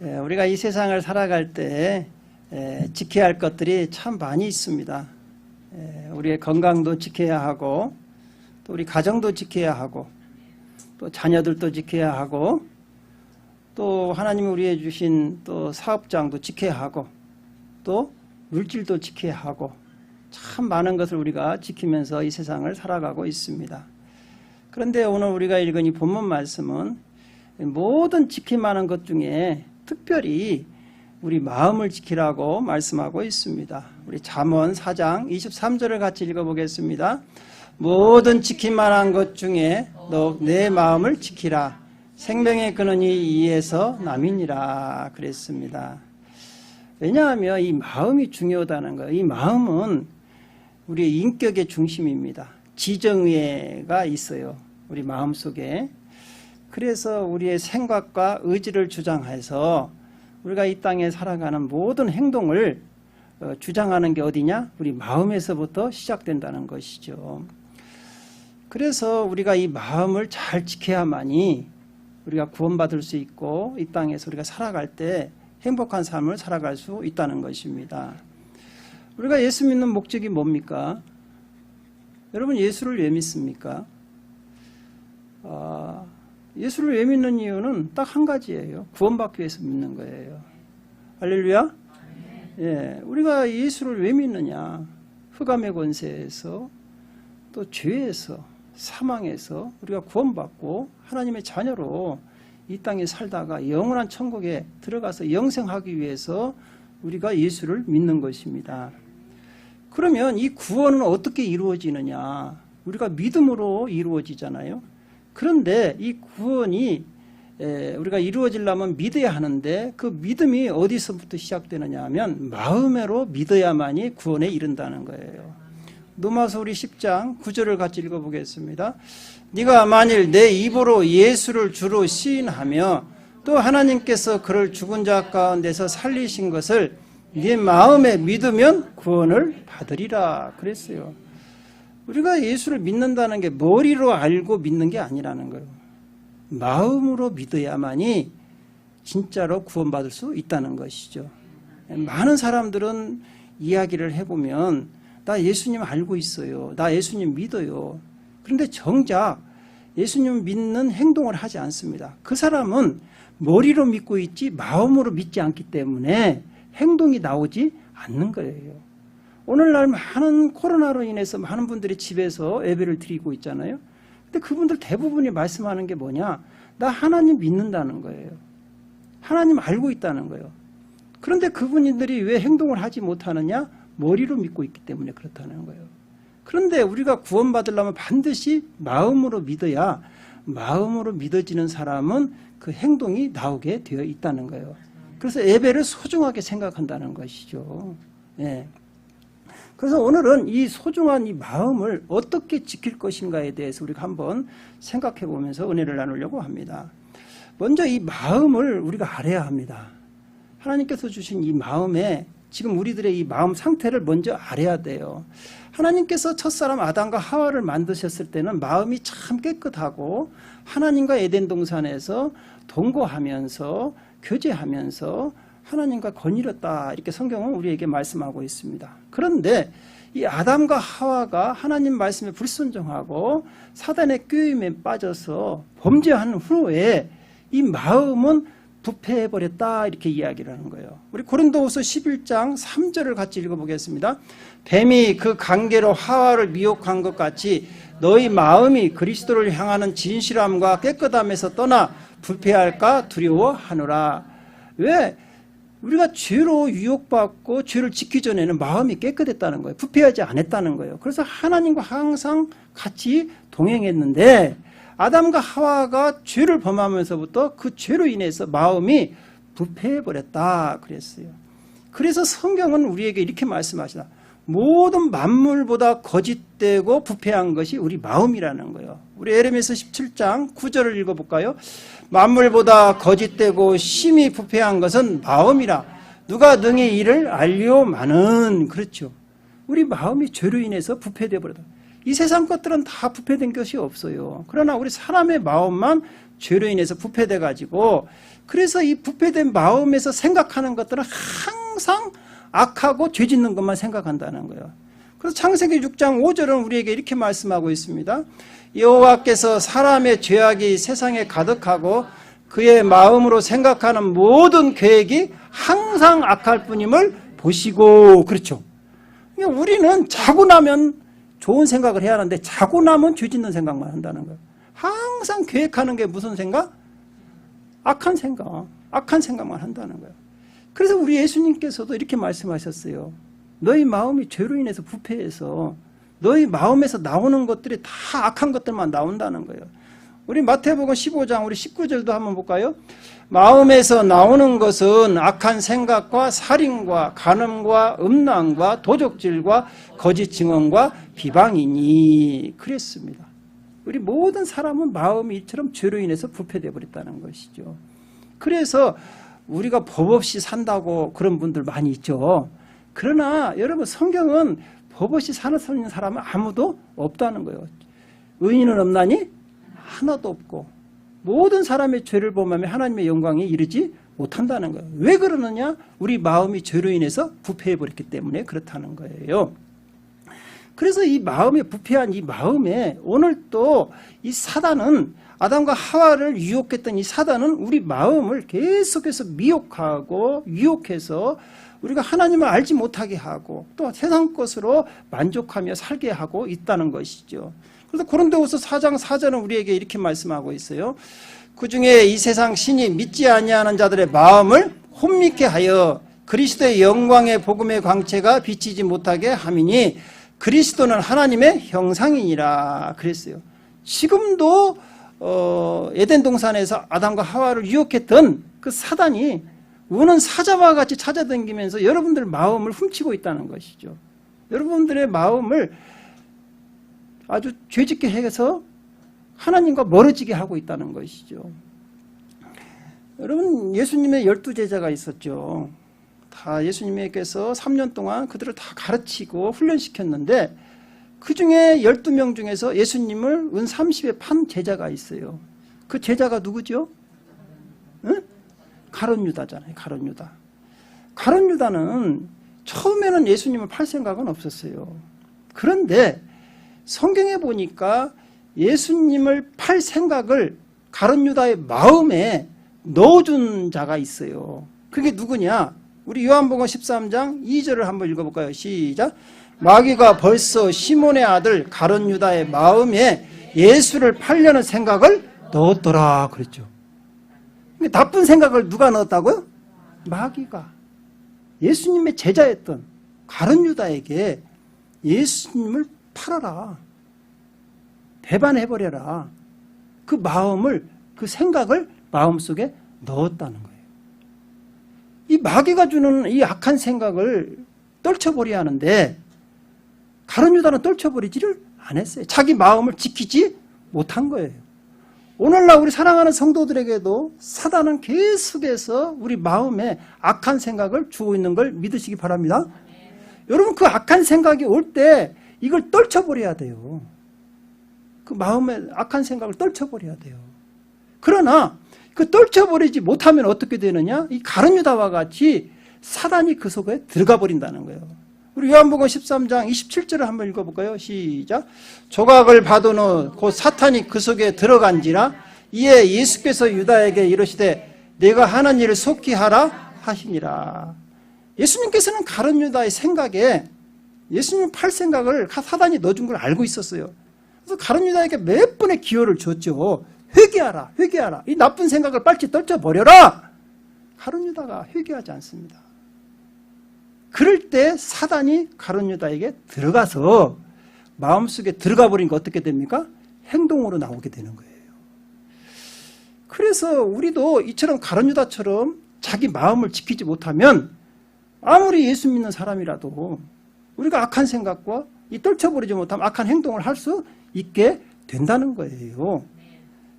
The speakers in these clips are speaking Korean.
우리가 이 세상을 살아갈 때 지켜야 할 것들이 참 많이 있습니다. 우리의 건강도 지켜야 하고, 또 우리 가정도 지켜야 하고, 또 자녀들도 지켜야 하고, 또 하나님이 우리에게 주신 또 사업장도 지켜야 하고, 또 물질도 지켜야 하고, 참 많은 것을 우리가 지키면서 이 세상을 살아가고 있습니다. 그런데 오늘 우리가 읽은 이 본문 말씀은 모든 지킬 만한 것 중에 특별히 우리 마음을 지키라고 말씀하고 있습니다. 우리 잠언 4장 23절을 같이 읽어보겠습니다. 모든 지킬 만한 것 중에 너 내 마음을 지키라. 생명의 근원이 이에서 남이니라 그랬습니다. 왜냐하면 이 마음이 중요하다는 거예요. 이 마음은 우리의 인격의 중심입니다. 지정의가 있어요. 우리 마음속에. 그래서 우리의 생각과 의지를 주장해서 우리가 이 땅에 살아가는 모든 행동을 주장하는 게 어디냐? 우리 마음에서부터 시작된다는 것이죠. 그래서 우리가 이 마음을 잘 지켜야만이 우리가 구원받을 수 있고 이 땅에서 우리가 살아갈 때 행복한 삶을 살아갈 수 있다는 것입니다. 우리가 예수 믿는 목적이 뭡니까? 여러분 예수를 왜 믿습니까? 예수를 왜 믿는 이유는 딱 한 가지예요. 구원받기 위해서 믿는 거예요. 할렐루야? 예, 우리가 예수를 왜 믿느냐? 흑암의 권세에서 또 죄에서 사망에서 우리가 구원받고 하나님의 자녀로 이 땅에 살다가 영원한 천국에 들어가서 영생하기 위해서 우리가 예수를 믿는 것입니다. 그러면 이 구원은 어떻게 이루어지느냐? 우리가 믿음으로 이루어지잖아요. 그런데 이 구원이 우리가 이루어지려면 믿어야 하는데 그 믿음이 어디서부터 시작되느냐 하면 마음으로 믿어야만이 구원에 이른다는 거예요. 로마서 우리 10장 9절을 같이 읽어보겠습니다. 네가 만일 내 입으로 예수를 주로 시인하며 또 하나님께서 그를 죽은 자 가운데서 살리신 것을 네 마음에 믿으면 구원을 받으리라 그랬어요. 우리가 예수를 믿는다는 게 머리로 알고 믿는 게 아니라는 거예요. 마음으로 믿어야만이 진짜로 구원받을 수 있다는 것이죠. 많은 사람들은 이야기를 해보면 나 예수님 알고 있어요. 나 예수님 믿어요. 그런데 정작 예수님 믿는 행동을 하지 않습니다. 그 사람은 머리로 믿고 있지 마음으로 믿지 않기 때문에 행동이 나오지 않는 거예요. 오늘날 많은 코로나로 인해서 많은 분들이 집에서 예배를 드리고 있잖아요. 근데 그분들 대부분이 말씀하는 게 뭐냐? 나 하나님 믿는다는 거예요. 하나님 알고 있다는 거예요. 그런데 그분들이 왜 행동을 하지 못하느냐? 머리로 믿고 있기 때문에 그렇다는 거예요. 그런데 우리가 구원받으려면 반드시 마음으로 믿어야 마음으로 믿어지는 사람은 그 행동이 나오게 되어 있다는 거예요. 그래서 예배를 소중하게 생각한다는 것이죠. 예. 그래서 오늘은 이 소중한 이 마음을 어떻게 지킬 것인가에 대해서 우리가 한번 생각해 보면서 은혜를 나누려고 합니다. 먼저 이 마음을 우리가 알아야 합니다. 하나님께서 주신 이 마음에 지금 우리들의 이 마음 상태를 먼저 알아야 돼요. 하나님께서 첫사람 아담과 하와를 만드셨을 때는 마음이 참 깨끗하고 하나님과 에덴 동산에서 동거하면서 교제하면서 하나님과 거닐었다 이렇게 성경은 우리에게 말씀하고 있습니다. 그런데 이 아담과 하와가 하나님 말씀에 불순종하고 사단의 꾀임에 빠져서 범죄한 후에 이 마음은 부패해버렸다 이렇게 이야기를 하는 거예요. 우리 고린도후서 11장 3절을 같이 읽어보겠습니다. 뱀이 그 관계로 하와를 미혹한 것 같이 너희 마음이 그리스도를 향하는 진실함과 깨끗함에서 떠나 부패할까 두려워하노라. 왜? 우리가 죄로 유혹받고 죄를 짓기 전에는 마음이 깨끗했다는 거예요. 부패하지 않았다는 거예요. 그래서 하나님과 항상 같이 동행했는데 아담과 하와가 죄를 범하면서부터 그 죄로 인해서 마음이 부패해버렸다 그랬어요. 그래서 성경은 우리에게 이렇게 말씀하시다. 모든 만물보다 거짓되고 부패한 것이 우리 마음이라는 거예요. 우리 에레미야서 17장 9절을 읽어볼까요? 만물보다 거짓되고 심히 부패한 것은 마음이라 누가 능히 이를 알리오마는. 그렇죠. 우리 마음이 죄로 인해서 부패되어 버렸다. 이 세상 것들은 다 부패된 것이 없어요. 그러나 우리 사람의 마음만 죄로 인해서 부패돼 가지고 그래서 이 부패된 마음에서 생각하는 것들은 항상 악하고 죄 짓는 것만 생각한다는 거예요. 그래서 창세기 6장 5절은 우리에게 이렇게 말씀하고 있습니다. 여호와께서 사람의 죄악이 세상에 가득하고 그의 마음으로 생각하는 모든 계획이 항상 악할 뿐임을 보시고. 그렇죠. 그러니까 우리는 자고 나면 좋은 생각을 해야 하는데 자고 나면 죄 짓는 생각만 한다는 거예요. 항상 계획하는 게 무슨 생각? 악한 생각만 한다는 거예요. 그래서 우리 예수님께서도 이렇게 말씀하셨어요. 너희 마음이 죄로 인해서 부패해서 너희 마음에서 나오는 것들이 다 악한 것들만 나온다는 거예요. 우리 마태복음 15장 우리 19절도 한번 볼까요? 마음에서 나오는 것은 악한 생각과 살인과 간음과 음란과 도적질과 거짓 증언과 비방이니 그랬습니다. 우리 모든 사람은 마음이 이처럼 죄로 인해서 부패되어 버렸다는 것이죠. 그래서 우리가 법 없이 산다고 그런 분들 많이 있죠. 그러나 여러분 성경은 법 없이 사는 사람은 아무도 없다는 거예요. 의인은 없나니? 하나도 없고 모든 사람의 죄를 범하면 하나님의 영광에 이르지 못한다는 거예요. 왜 그러느냐? 우리 마음이 죄로 인해서 부패해버렸기 때문에 그렇다는 거예요. 그래서 이 마음에 부패한 이 마음에 오늘 또 이 사단은 아담과 하와를 유혹했던 이 사단은 우리 마음을 계속해서 미혹하고 유혹해서 우리가 하나님을 알지 못하게 하고 또 세상 것으로 만족하며 살게 하고 있다는 것이죠. 그래서 고린도후서 4장 4절은 우리에게 이렇게 말씀하고 있어요. 그중에 이 세상 신이 믿지 아니하는 자들의 마음을 혼미케 하여 그리스도의 영광의 복음의 광채가 비치지 못하게 함이니 그리스도는 하나님의 형상이니라 그랬어요. 지금도 에덴 동산에서 아담과 하와를 유혹했던 그 사단이 우는 사자와 같이 찾아다니면서 여러분들 마음을 훔치고 있다는 것이죠. 여러분들의 마음을 아주 죄짓게 해서 하나님과 멀어지게 하고 있다는 것이죠. 여러분 예수님의 12제자가 있었죠. 다 예수님께서 3년 동안 그들을 다 가르치고 훈련시켰는데 그 중에 12명 중에서 예수님을 은 30에 판 제자가 있어요. 그 제자가 누구죠? 응? 가룟 유다잖아요. 가룟 유다. 가룟 유다는 처음에는 예수님을 팔 생각은 없었어요. 그런데 성경에 보니까 예수님을 팔 생각을 가룟 유다의 마음에 넣어준 자가 있어요. 그게 누구냐? 우리 요한복음 13장 2절을 한번 읽어볼까요? 시작. 마귀가 벌써 시몬의 아들 가룟 유다의 마음에 예수를 팔려는 생각을 넣었더라 그랬죠. 나쁜 생각을 누가 넣었다고요? 마귀가. 예수님의 제자였던 가룟 유다에게 예수님을 팔아라. 배반해버려라. 그 마음을, 그 생각을 마음속에 넣었다는 거예요. 이 마귀가 주는 이 악한 생각을 떨쳐버려야 하는데 가룟 유다는 떨쳐버리지를 않았어요. 자기 마음을 지키지 못한 거예요. 오늘날 우리 사랑하는 성도들에게도 사단은 계속해서 우리 마음에 악한 생각을 주고 있는 걸 믿으시기 바랍니다. 여러분 그 악한 생각이 올 때 이걸 떨쳐버려야 돼요. 그 마음에 악한 생각을 떨쳐버려야 돼요. 그러나 그 떨쳐버리지 못하면 어떻게 되느냐? 이 가룟 유다와 같이 사단이 그 속에 들어가 버린다는 거예요. 우리 요한복음 13장 27절을 한번 읽어볼까요? 시작. 조각을 받은 곧 사탄이 그 속에 들어간지라 이에 예수께서 유다에게 이르시되 내가 하는 일을 속히 하라 하시니라. 예수님께서는 가룟 유다의 생각에 예수님 팔 생각을 사단이 넣어준 걸 알고 있었어요. 그래서 가룟 유다에게 몇 번의 기회를 줬죠. 회개하라, 회개하라. 이 나쁜 생각을 빨리 떨쳐버려라. 가룟 유다가 회개하지 않습니다. 그럴 때 사단이 가룟 유다에게 들어가서 마음속에 들어가 버리니까 어떻게 됩니까? 행동으로 나오게 되는 거예요. 그래서 우리도 이처럼 가룟 유다처럼 자기 마음을 지키지 못하면 아무리 예수 믿는 사람이라도 우리가 악한 생각과 이 떨쳐버리지 못하면 악한 행동을 할 수 있게 된다는 거예요.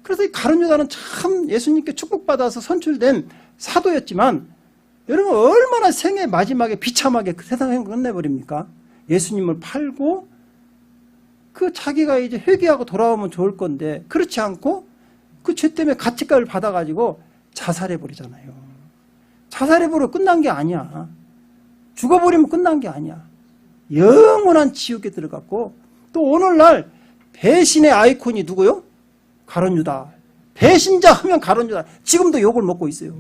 그래서 이 가룟 유다는 참 예수님께 축복받아서 선출된 사도였지만 여러분 얼마나 생애 마지막에 비참하게 그 세상을 끝내버립니까? 예수님을 팔고 그 자기가 이제 회개하고 돌아오면 좋을 건데 그렇지 않고 그 죄 때문에 가책감을 받아가지고 자살해버리잖아요. 자살해버리고 끝난 게 아니야. 죽어버리면 끝난 게 아니야. 영원한 지옥에 들어갔고, 또 오늘날 배신의 아이콘이 누구요? 가룟 유다. 배신자 하면 가룟 유다. 지금도 욕을 먹고 있어요.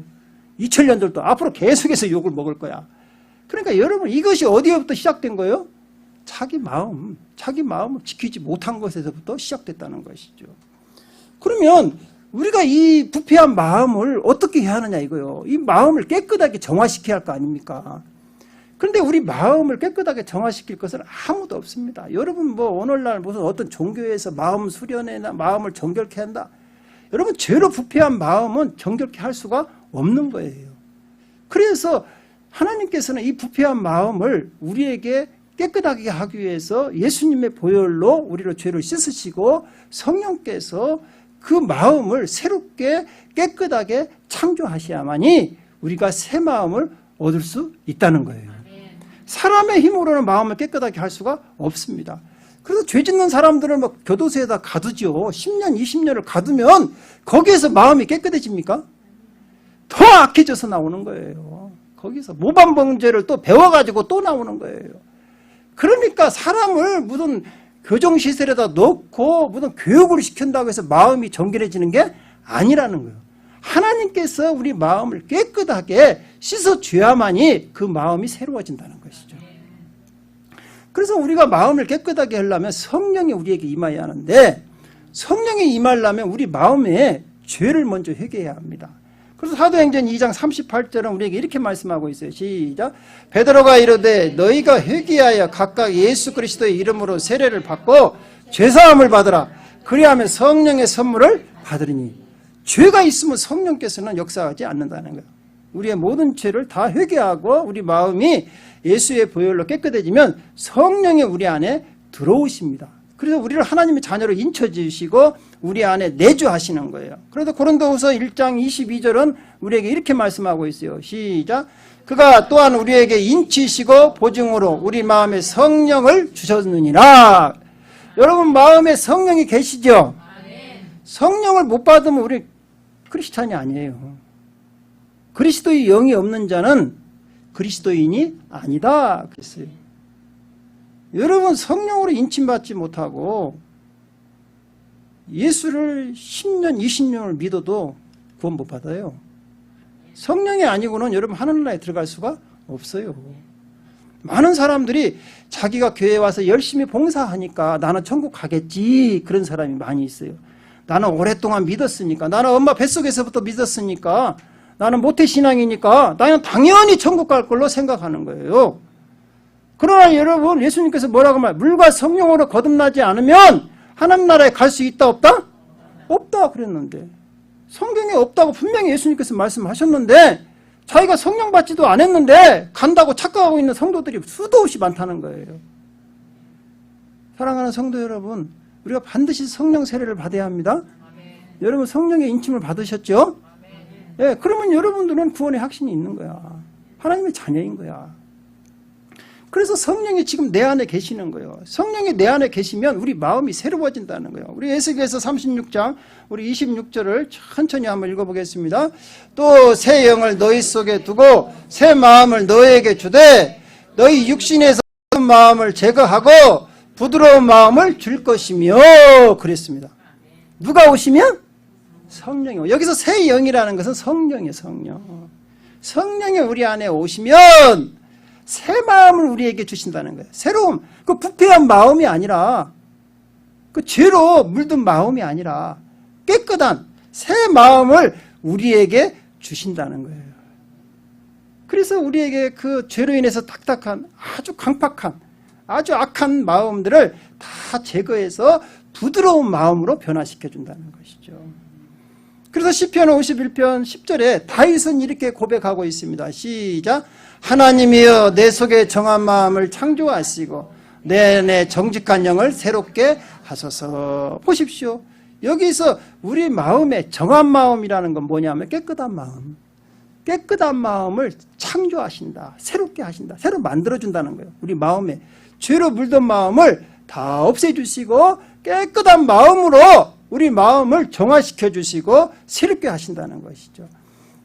2000년들도 앞으로 계속해서 욕을 먹을 거야. 그러니까 여러분, 이것이 어디에부터 시작된 거예요? 자기 마음을 지키지 못한 것에서부터 시작됐다는 것이죠. 그러면 우리가 이 부패한 마음을 어떻게 해야 하느냐 이거요. 이 마음을 깨끗하게 정화시켜야 할 거 아닙니까? 그런데 우리 마음을 깨끗하게 정화시킬 것은 아무도 없습니다. 여러분 뭐 오늘날 무슨 어떤 종교에서 마음 수련회나 마음을 정결케 한다. 여러분 죄로 부패한 마음은 정결케 할 수가 없는 거예요. 그래서 하나님께서는 이 부패한 마음을 우리에게 깨끗하게 하기 위해서 예수님의 보혈로 우리로 죄를 씻으시고 성령께서 그 마음을 새롭게 깨끗하게 창조하셔야만이 우리가 새 마음을 얻을 수 있다는 거예요. 사람의 힘으로는 마음을 깨끗하게 할 수가 없습니다. 그래서 죄 짓는 사람들을 막 교도소에다 가두죠. 10년, 20년을 가두면 거기에서 마음이 깨끗해집니까? 더 악해져서 나오는 거예요. 거기서 모반범죄를 또 배워가지고 또 나오는 거예요. 그러니까 사람을 무슨 교정시설에다 넣고 무슨 교육을 시킨다고 해서 마음이 정결해지는 게 아니라는 거예요. 하나님께서 우리 마음을 깨끗하게 씻어줘야만이 그 마음이 새로워진다는 것이죠. 그래서 우리가 마음을 깨끗하게 하려면 성령이 우리에게 임해야 하는데, 성령이 임하려면 우리 마음에 죄를 먼저 회개해야 합니다. 그래서 사도행전 2장 38절은 우리에게 이렇게 말씀하고 있어요. 시작. 베드로가 이르되 너희가 회개하여 각각 예수 그리스도의 이름으로 세례를 받고 죄사함을 받으라. 그리하면 성령의 선물을 받으리니. 죄가 있으면 성령께서는 역사하지 않는다는 거예요. 우리의 모든 죄를 다 회개하고 우리 마음이 예수의 보혈로 깨끗해지면 성령이 우리 안에 들어오십니다. 그래서 우리를 하나님의 자녀로 인쳐주시고 우리 안에 내주하시는 거예요. 그래서 고린도후서 1장 22절은 우리에게 이렇게 말씀하고 있어요. 시작. 그가 또한 우리에게 인치시고 보증으로 우리 마음에 성령을 주셨느니라. 여러분 마음에 성령이 계시죠? 성령을 못 받으면 우리 크리스찬이 아니에요. 그리스도의 영이 없는 자는 그리스도인이 아니다 그랬어요. 여러분 성령으로 인침받지 못하고 예수를 10년, 20년을 믿어도 구원 못 받아요. 성령이 아니고는 여러분 하늘나라에 들어갈 수가 없어요. 많은 사람들이 자기가 교회에 와서 열심히 봉사하니까 나는 천국 가겠지 그런 사람이 많이 있어요. 나는 오랫동안 믿었으니까, 나는 엄마 뱃속에서부터 믿었으니까, 나는 모태신앙이니까 나는 당연히 천국 갈 걸로 생각하는 거예요. 그러나 여러분 예수님께서 뭐라고 말해요? 물과 성령으로 거듭나지 않으면 하나님 나라에 갈 수 있다 없다? 없다 그랬는데, 성경에 없다고 분명히 예수님께서 말씀하셨는데 자기가 성령 받지도 않았는데 간다고 착각하고 있는 성도들이 수도 없이 많다는 거예요. 사랑하는 성도 여러분, 우리가 반드시 성령 세례를 받아야 합니다. 아멘. 여러분 성령의 인침을 받으셨죠? 예, 그러면 여러분들은 구원의 확신이 있는 거야. 하나님의 자녀인 거야. 그래서 성령이 지금 내 안에 계시는 거예요. 성령이 내 안에 계시면 우리 마음이 새로워진다는 거예요. 우리 에스겔서 36장 우리 26절을 천천히 한번 읽어보겠습니다. 또 새 영을 너희 속에 두고 새 마음을 너희에게 주되 너희 육신에서 마음을 제거하고 부드러운 마음을 줄 것이며 그랬습니다. 누가 오시면? 성령이. 여기서 새 영이라는 것은 성령이에요. 성령. 성령이 우리 안에 오시면 새 마음을 우리에게 주신다는 거예요. 새로움. 그 부패한 마음이 아니라, 그 죄로 물든 마음이 아니라 깨끗한 새 마음을 우리에게 주신다는 거예요. 그래서 우리에게 그 죄로 인해서 딱딱한 아주 강팍한 아주 악한 마음들을 다 제거해서 부드러운 마음으로 변화시켜 준다는 것이죠. 그래서 시편 51편 10절에 다윗은 이렇게 고백하고 있습니다. 시작. 하나님이여 내 속에 정한 마음을 창조하시고 내 정직한 영을 새롭게 하소서. 보십시오. 여기서 우리 마음에 정한 마음이라는 건 뭐냐면 깨끗한 마음. 깨끗한 마음을 창조하신다. 새롭게 하신다. 새로 만들어준다는 거예요. 우리 마음에 죄로 물든 마음을 다 없애주시고 깨끗한 마음으로 우리 마음을 정화시켜 주시고 새롭게 하신다는 것이죠.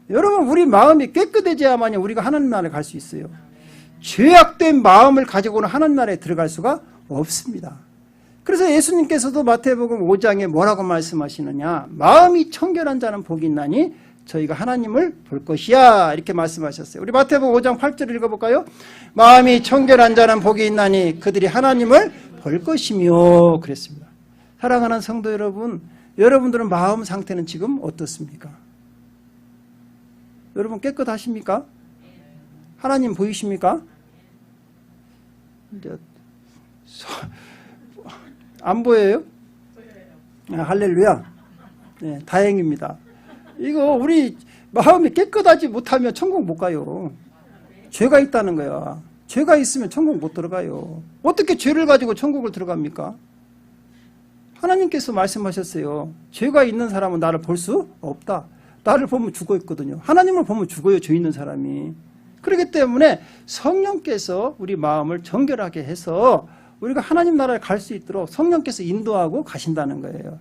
여러분, 우리 마음이 깨끗해져야만이 우리가 하나님 나라에 갈 수 있어요. 죄악된 마음을 가지고는 하나님 나라에 들어갈 수가 없습니다. 그래서 예수님께서도 마태복음 5장에 뭐라고 말씀하시느냐, 마음이 청결한 자는 복이 있나니 저희가 하나님을 볼 것이야, 이렇게 말씀하셨어요. 우리 마태복음 5장 8절을 읽어볼까요? 마음이 청결한 자는 복이 있나니 그들이 하나님을 볼 것이며, 그랬습니다. 사랑하는 성도 여러분, 여러분들은 마음 상태는 지금 어떻습니까? 여러분 깨끗하십니까? 하나님 보이십니까? 안 보여요? 할렐루야. 네, 다행입니다. 이거 우리 마음이 깨끗하지 못하면 천국 못 가요. 죄가 있다는 거야. 죄가 있으면 천국 못 들어가요. 어떻게 죄를 가지고 천국을 들어갑니까? 하나님께서 말씀하셨어요. 죄가 있는 사람은 나를 볼 수 없다. 나를 보면 죽어 있거든요. 하나님을 보면 죽어요, 죄 있는 사람이. 그렇기 때문에 성령께서 우리 마음을 정결하게 해서 우리가 하나님 나라에 갈 수 있도록 성령께서 인도하고 가신다는 거예요.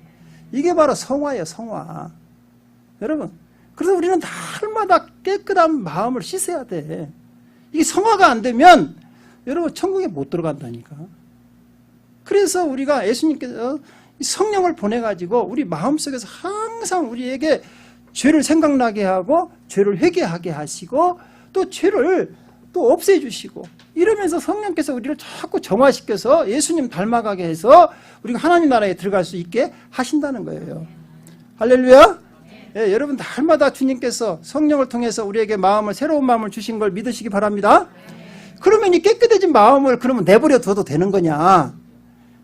이게 바로 성화예요, 성화. 여러분, 그래서 우리는 날마다 깨끗한 마음을 씻어야 돼. 이게 성화가 안 되면 여러분 천국에 못 들어간다니까. 그래서 우리가 예수님께서 성령을 보내가지고 우리 마음속에서 항상 우리에게 죄를 생각나게 하고 죄를 회개하게 하시고 또 죄를 또 없애주시고 이러면서 성령께서 우리를 자꾸 정화시켜서 예수님 닮아가게 해서 우리가 하나님 나라에 들어갈 수 있게 하신다는 거예요. 할렐루야. 예, 여러분 날마다 주님께서 성령을 통해서 우리에게 새로운 마음을 주신 걸 믿으시기 바랍니다. 그러면 이 깨끗해진 마음을 그러면 내버려 둬도 되는 거냐?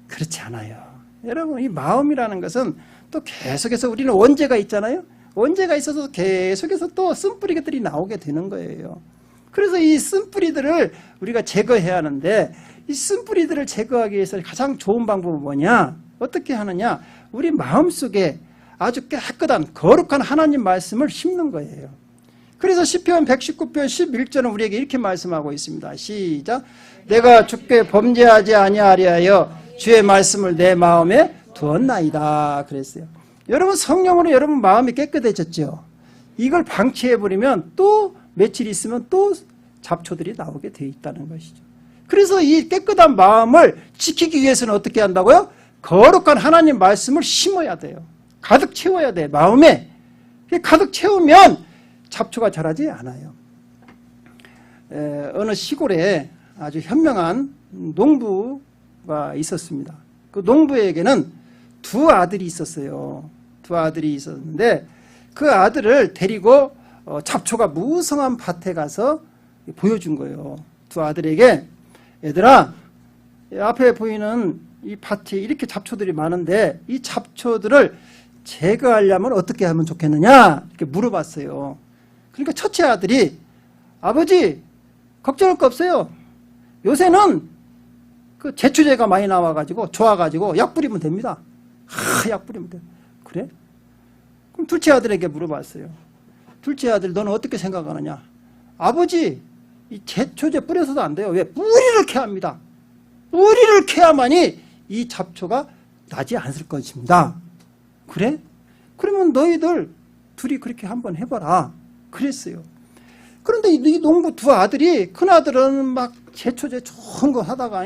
그렇지 않아요. 여러분, 이 마음이라는 것은 또 계속해서 우리는 원죄가 있잖아요. 원죄가 있어서 계속해서 또 쓴뿌리들이 나오게 되는 거예요. 그래서 이 쓴뿌리들을 우리가 제거해야 하는데 이 쓴뿌리들을 제거하기 위해서 가장 좋은 방법은 뭐냐? 어떻게 하느냐? 우리 마음속에 아주 깨끗한 거룩한 하나님 말씀을 심는 거예요. 그래서 시편 119편 11절은 우리에게 이렇게 말씀하고 있습니다. 시작. 내가 주께 범죄하지 아니하리하여 주의 말씀을 내 마음에 두었나이다, 그랬어요. 여러분, 성령으로 여러분 마음이 깨끗해졌죠. 이걸 방치해버리면 또 며칠 있으면 또 잡초들이 나오게 돼 있다는 것이죠. 그래서 이 깨끗한 마음을 지키기 위해서는 어떻게 한다고요? 거룩한 하나님 말씀을 심어야 돼요. 가득 채워야 돼, 마음에. 가득 채우면 잡초가 자라지 않아요. 어느 시골에 아주 현명한 농부가 있었습니다. 그 농부에게는 두 아들이 있었어요. 두 아들이 있었는데 그 아들을 데리고 잡초가 무성한 밭에 가서 보여준 거예요. 두 아들에게, 얘들아, 앞에 보이는 이 밭이 이렇게 잡초들이 많은데 이 잡초들을 제거하려면 어떻게 하면 좋겠느냐? 이렇게 물어봤어요. 그러니까 첫째 아들이, 아버지, 걱정할 거 없어요. 요새는 그 제초제가 많이 나와가지고 좋아가지고 약 뿌리면 됩니다. 약 뿌리면 돼. 그래? 그럼 둘째 아들에게 물어봤어요. 둘째 아들, 너는 어떻게 생각하느냐? 아버지, 이 제초제 뿌려서도 안 돼요. 왜? 뿌리를 캐야 합니다. 뿌리를 캐야만이 이 잡초가 나지 않을 것입니다. 그래? 그러면 너희들 둘이 그렇게 한번 해봐라. 그랬어요. 그런데 이 농부 두 아들이, 큰 아들은 막 제초제 좋은 거 하다가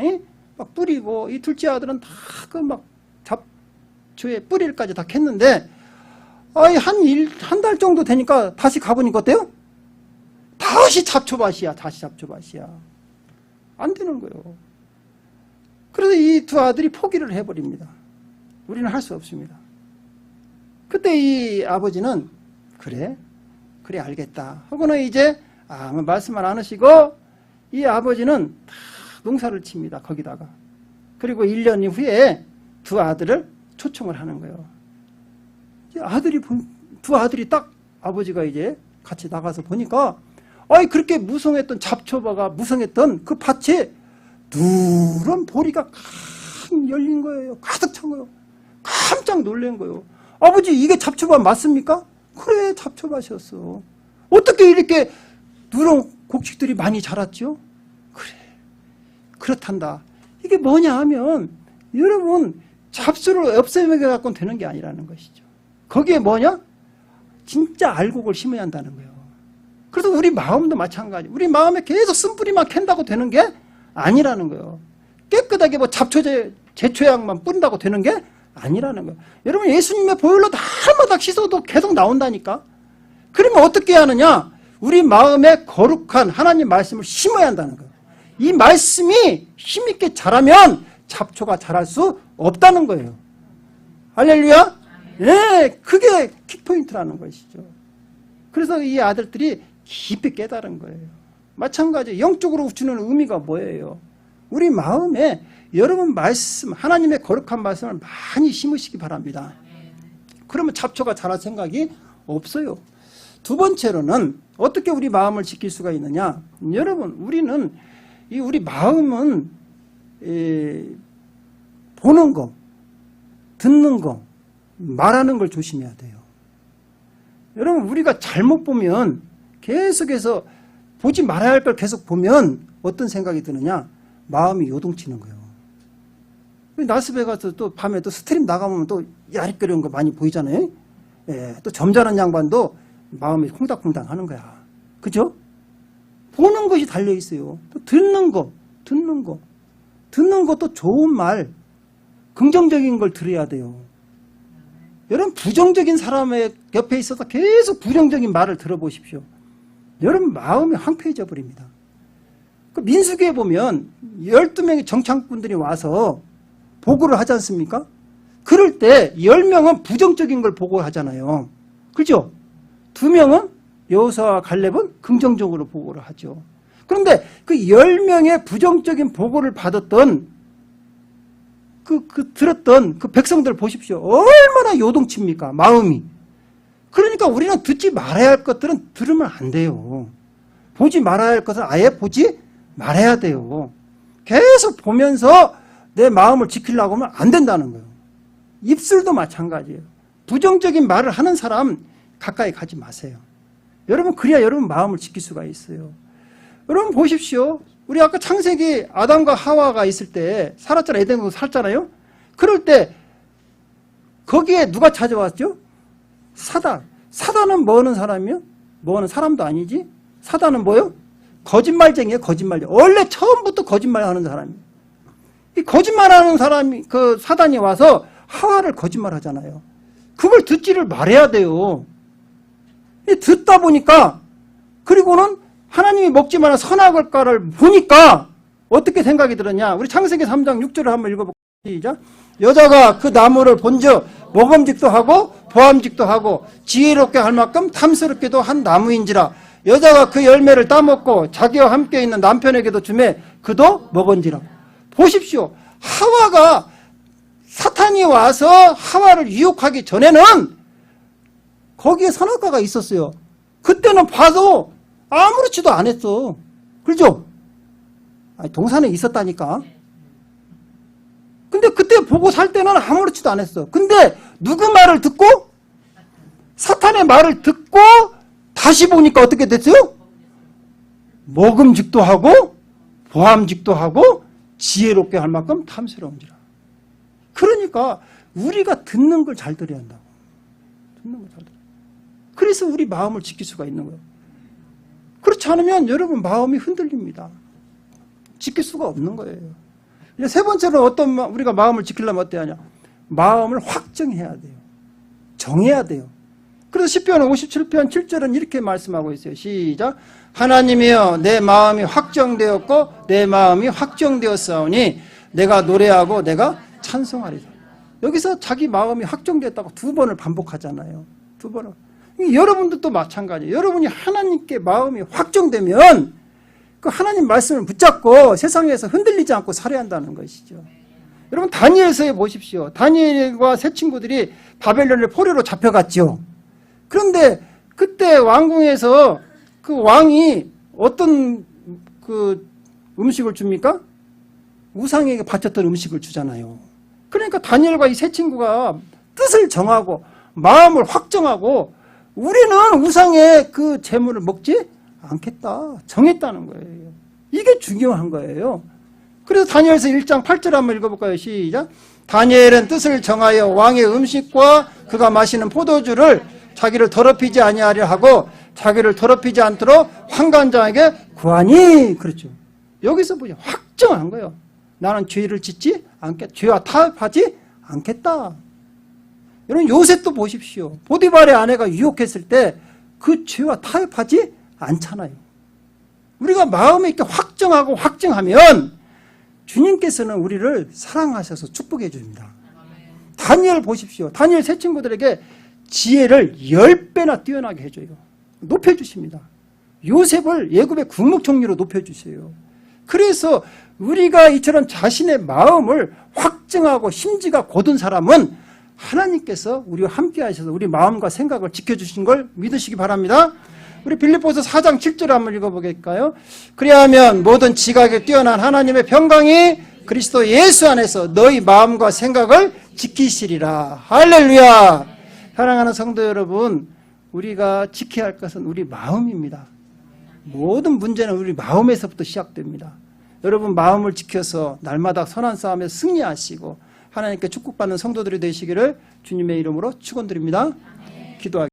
막 뿌리고, 이 둘째 아들은 다 그 막 잡초에 뿌리까지 다 캤는데, 한 달 정도 되니까 다시 가보니까 어때요? 다시 잡초밭이야. 다시 잡초밭이야. 안 되는 거예요. 그래서 이 두 아들이 포기를 해버립니다. 우리는 할 수 없습니다. 그때 이 아버지는 그래 알겠다 하고는 이제 아무 말씀을 안 하시고 이 아버지는 다 농사를 칩니다. 거기다가. 그리고 1년 후에 두 아들을 초청을 하는 거예요. 두 아들이 딱 아버지가 이제 같이 나가서 보니까 그렇게 무성했던 잡초바가 무성했던 그 밭에 누런 보리가 칵 열린 거예요. 가득 찬 거예요. 깜짝 놀란 거예요. 아버지, 이게 잡초밭 맞습니까? 그래, 잡초밭이었어. 어떻게 이렇게 누런 곡식들이 많이 자랐죠? 그래, 그렇단다. 이게 뭐냐 하면 여러분, 잡초를 없애먹여 갖고는 되는 게 아니라는 것이죠. 거기에 뭐냐? 진짜 알곡을 심어야 한다는 거예요. 그래서 우리 마음도 마찬가지. 우리 마음에 계속 쓴뿌리만 캔다고 되는 게 아니라는 거예요. 깨끗하게 뭐 제초약만 뿌린다고 되는 게 아니라는 거예요. 여러분 예수님의 보혈로 날마다 씻어도 계속 나온다니까. 그러면 어떻게 하느냐? 우리 마음에 거룩한 하나님 말씀을 심어야 한다는 거예요. 이 말씀이 힘있게 자라면 잡초가 자랄 수 없다는 거예요. 할렐루야? 예, 그게 킥포인트라는 것이죠. 그래서 이 아들들이 깊이 깨달은 거예요. 마찬가지 영적으로 주는 의미가 뭐예요? 우리 마음에 여러분 말씀, 하나님의 거룩한 말씀을 많이 심으시기 바랍니다. 그러면 잡초가 자랄 생각이 없어요. 두 번째로는 어떻게 우리 마음을 지킬 수가 있느냐? 여러분, 우리 마음은 보는 거, 듣는 거, 말하는 걸 조심해야 돼요. 여러분, 우리가 잘못 보면 계속해서 보지 말아야 할 걸 계속 보면 어떤 생각이 드느냐? 마음이 요동치는 거예요. 라스베가스 또 밤에 또 스트림 나가면 또 야릿거리는 거 많이 보이잖아요. 예, 또 점잖은 양반도 마음이 콩닥콩닥 하는 거야. 그죠? 보는 것이 달려있어요. 또 듣는 것도 좋은 말, 긍정적인 걸 들어야 돼요. 여러분, 부정적인 사람의 옆에 있어서 계속 부정적인 말을 들어보십시오. 여러분, 마음이 황폐해져 버립니다. 그 민수기에 보면 12명의 정착군들이 와서 보고를 하지 않습니까? 그럴 때 10명은 부정적인 걸 보고를 하잖아요. 그죠? 2명은 여호수아와 갈렙은 긍정적으로 보고를 하죠. 그런데 그 10명의 부정적인 보고를 받았던 들었던 그 백성들 보십시오. 얼마나 요동칩니까? 마음이. 그러니까 우리는 듣지 말아야 할 것들은 들으면 안 돼요. 보지 말아야 할 것은 아예 보지 말아야 돼요. 계속 보면서 내 마음을 지키려고 하면 안 된다는 거예요. 입술도 마찬가지예요. 부정적인 말을 하는 사람 가까이 가지 마세요. 여러분, 그래야 여러분 마음을 지킬 수가 있어요. 여러분 보십시오. 우리 아까 창세기 아담과 하와가 있을 때 살았잖아요. 에덴으로 살잖아요. 그럴 때 거기에 누가 찾아왔죠? 사단. 사단은 뭐 하는 사람이요? 뭐 하는 사람도 아니지? 사단은 뭐요? 거짓말쟁이에요. 거짓말쟁이. 원래 처음부터 거짓말하는 사람이에요. 이 거짓말하는 사람이, 그 사단이 와서 하와를 거짓말하잖아요. 그걸 듣지를 말해야 돼요. 듣다 보니까, 그리고는 하나님이 먹지 말아 선악과를 보니까 어떻게 생각이 들었냐? 우리 창세기 3장 6절을 한번 읽어볼까요? 시작. 여자가 그 나무를 본즉 먹음직도 하고 보암직도 하고 지혜롭게 할 만큼 탐스럽게도 한 나무인지라. 여자가 그 열매를 따먹고 자기와 함께 있는 남편에게도 주매 그도 먹은지라. 보십시오. 하와가, 사탄이 와서 하와를 유혹하기 전에는 거기에 선악과가 있었어요. 그때는 봐도 아무렇지도 않았어. 그렇죠? 아니, 동산에 있었다니까. 근데 그때 보고 살 때는 아무렇지도 않았어. 근데 누구 말을 듣고? 사탄의 말을 듣고 다시 보니까 어떻게 됐어요? 먹음직도 하고 보암직도 하고 지혜롭게 할 만큼 탐스러운지라. 그러니까 우리가 듣는 걸 잘 들어야 한다고. 듣는 걸 잘 들어야. 그래서 우리 마음을 지킬 수가 있는 거예요. 그렇지 않으면 여러분 마음이 흔들립니다. 지킬 수가 없는 거예요. 이제 세 번째로 우리가 마음을 지키려면 어때야 하냐? 마음을 확정해야 돼요. 정해야 돼요. 그래서 시편 57편 7절은 이렇게 말씀하고 있어요. 시작. 하나님이여 내 마음이 확정되었고 내 마음이 확정되었사오니 내가 노래하고 내가 찬송하리라. 여기서 자기 마음이 확정됐다고 2번을 반복하잖아요. 2번을. 여러분들도 마찬가지예요. 여러분이 하나님께 마음이 확정되면 그 하나님 말씀을 붙잡고 세상에서 흔들리지 않고 살아야 한다는 것이죠. 여러분 다니엘서에 보십시오. 다니엘과 세 친구들이 바벨론의 포로로 잡혀갔죠. 그런데 그때 왕궁에서 그 왕이 어떤 그 음식을 줍니까? 우상에게 바쳤던 음식을 주잖아요. 그러니까 다니엘과 이 세 친구가 뜻을 정하고 마음을 확정하고 우리는 우상의 그 재물을 먹지 않겠다. 정했다는 거예요. 이게 중요한 거예요. 그래서 다니엘서 1장 8절 한번 읽어볼까요? 시작. 다니엘은 뜻을 정하여 왕의 음식과 그가 마시는 포도주를 자기를 더럽히지 아니하려 하고 자기를 더럽히지 않도록 환관장에게 구하니. 그렇죠. 여기서 보죠. 확정한 거예요. 나는 죄를 짓지 않겠다. 죄와 타협하지 않겠다. 여러분 요셉도 보십시오. 보디발의 아내가 유혹했을 때 그 죄와 타협하지 않잖아요. 우리가 마음에 이렇게 확정하고 확증하면 주님께서는 우리를 사랑하셔서 축복해 줍니다. 다니엘 보십시오. 다니엘 세 친구들에게 지혜를 10배나 뛰어나게 해줘요. 높여주십니다. 요셉을 예굽의 국무총리로 높여주세요. 그래서 우리가 이처럼 자신의 마음을 확증하고 심지가 곧은 사람은 하나님께서 우리와 함께 하셔서 우리 마음과 생각을 지켜주신 걸 믿으시기 바랍니다. 우리 빌립보서 4장 7절 한번 읽어보겠까요? 그리하면 모든 지각에 뛰어난 하나님의 평강이 그리스도 예수 안에서 너희 마음과 생각을 지키시리라. 할렐루야. 사랑하는 성도 여러분, 우리가 지켜야 할 것은 우리 마음입니다. 모든 문제는 우리 마음에서부터 시작됩니다. 여러분 마음을 지켜서 날마다 선한 싸움에 승리하시고 하나님께 축복받는 성도들이 되시기를 주님의 이름으로 축원드립니다. 기도하겠습니다.